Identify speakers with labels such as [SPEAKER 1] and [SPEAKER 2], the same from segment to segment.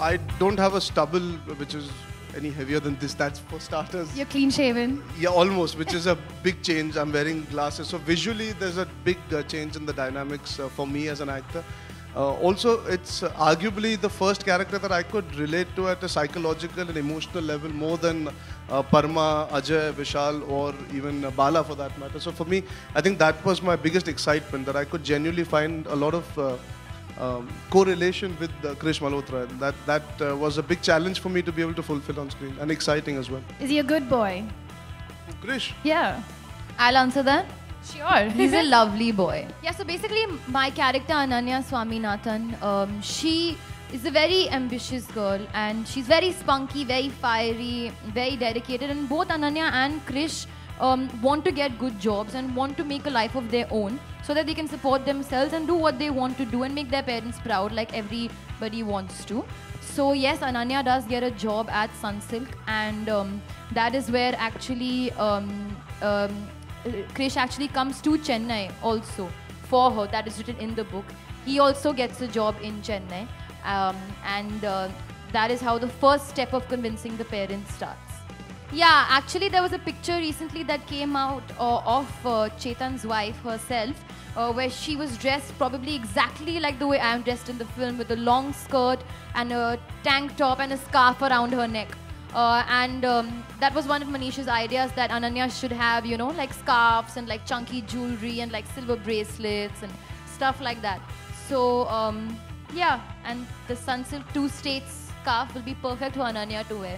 [SPEAKER 1] I don't have a stubble which is any heavier than this. That's for starters.
[SPEAKER 2] You're clean shaven.
[SPEAKER 1] Yeah, almost, which is a big change. I'm wearing glasses. So visually, there's a big change in the dynamics for me as an actor. Also, it's arguably the first character that I could relate to at a psychological and emotional level more than Parma, Ajay, Vishal, or even Bala for that matter. So for me, I think that was my biggest excitement, that I could genuinely find a lot of correlation with Krish Malhotra. That was a big challenge for me to be able to fulfill on screen, and exciting as well.
[SPEAKER 2] Is he a good boy?
[SPEAKER 1] Krish?
[SPEAKER 2] Yeah.
[SPEAKER 3] I'll answer that.
[SPEAKER 2] Sure.
[SPEAKER 3] He's a lovely boy. Yeah, so basically my character Ananya Swaminathan, she is a very ambitious girl and she's very spunky, very fiery, very dedicated, and both Ananya and Krish want to get good jobs and want to make a life of their own so that they can support themselves and do what they want to do and make their parents proud like everybody wants to. So yes, Ananya does get a job at Sunsilk, and that is where actually Krish actually comes to Chennai also for her. That is written in the book. He also gets a job in Chennai, and that is how the first step of convincing the parents starts. Yeah, actually there was a picture recently that came out of Chetan's wife herself, where she was dressed probably exactly like the way I am dressed in the film, with a long skirt and a tank top and a scarf around her neck. That was one of Manish's ideas, that Ananya should have, you know, like scarves and like chunky jewelry and like silver bracelets and stuff like that. So yeah, and the Sunsilk 2 States scarf will be perfect for Ananya to wear.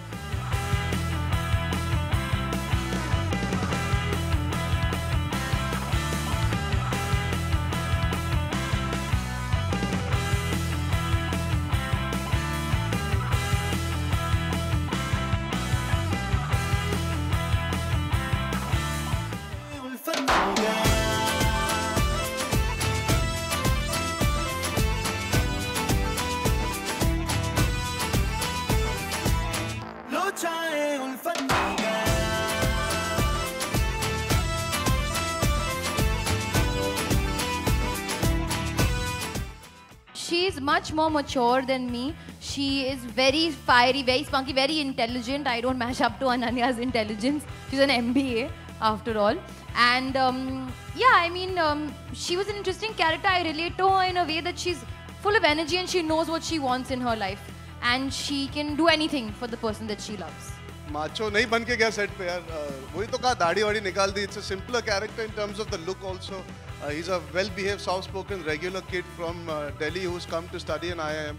[SPEAKER 3] She's much more mature than me. She is very fiery, very spunky, very intelligent. I don't match up to Ananya's intelligence. She's an MBA after all. And yeah, I mean, she was an interesting character. I relate to her in a way that she's full of energy and she knows what she wants in her life. And she can do anything for the person that she loves.
[SPEAKER 1] Macho नहीं बन के गया set पे यार, वही तो कहा, दाढ़ी वाड़ी निकाल दी. It's a simpler character in terms of the look also. He's a well-behaved, soft-spoken, regular kid from Delhi who's come to study in IIM.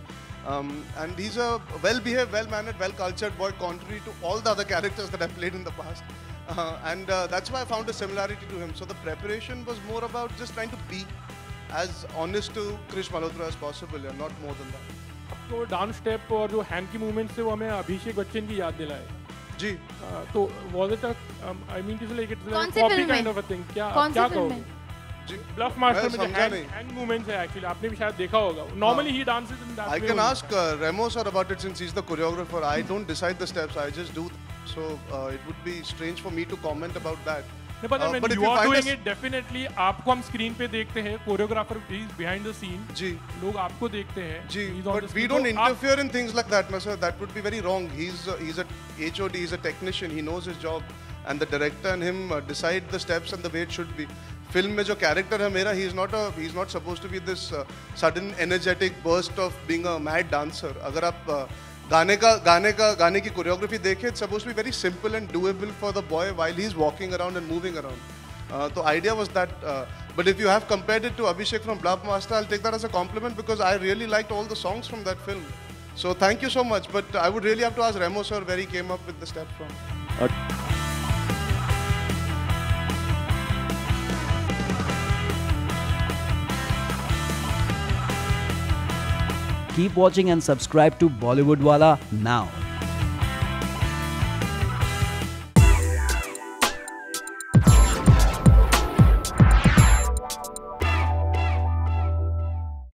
[SPEAKER 1] And he's a well-behaved, well-mannered, well-cultured boy, contrary to all the other characters that I've played in the past. That's why I found a similarity to him. So the preparation was more about just trying to be as honest to Krish Malhotra as possible, and not more than that.
[SPEAKER 4] आपको dance step और जो hand की movement से वो हमें अभिषेक बच्चन की याद दिलाए.
[SPEAKER 1] जी.
[SPEAKER 4] तो was it a I mean to say like it's
[SPEAKER 3] कौन
[SPEAKER 4] a
[SPEAKER 3] से
[SPEAKER 4] copy
[SPEAKER 3] फिल्म
[SPEAKER 4] kind
[SPEAKER 3] में?
[SPEAKER 4] of a thing. क्या
[SPEAKER 3] कौन सी
[SPEAKER 4] क्या
[SPEAKER 3] फिल्म
[SPEAKER 4] कहोगे?
[SPEAKER 3] में?
[SPEAKER 4] ब्लफ मास्टर में जो हैंड मूवमेंट्स है एक्चुअली आपने भी शायद देखा होगा. Normally he dances in that way.
[SPEAKER 1] I can ask Remo sir about it since he's the choreographer. I don't decide the steps. I just do. So it would be strange for me to comment about that.
[SPEAKER 4] No, but when you are doing it, definitely आपको हम screen पे देखते हैं. Choreographer is behind the scene.
[SPEAKER 1] जी.
[SPEAKER 4] लोग आपको देखते हैं.
[SPEAKER 1] जी. But we don't interfere in things like that, sir. That would be very wrong. He's a HOD. He's a technician. He knows his job, and the director and him decide the steps and the way it should be. Film में जो character है मेरा, he's not supposed to be this sudden energetic burst of being a mad dancer. अगर आप गाने की choreography देखें, it's supposed to be very simple and doable for the boy while he's walking around and moving around. The idea was that, but if you have compared it to Abhishek from Bluff Master, I'll take that as a compliment because I really liked all the songs from that film. So thank you so much, but I would really have to ask Remo sir where he came up with the step from.
[SPEAKER 5] Keep watching and subscribe to Bollywood Wala now.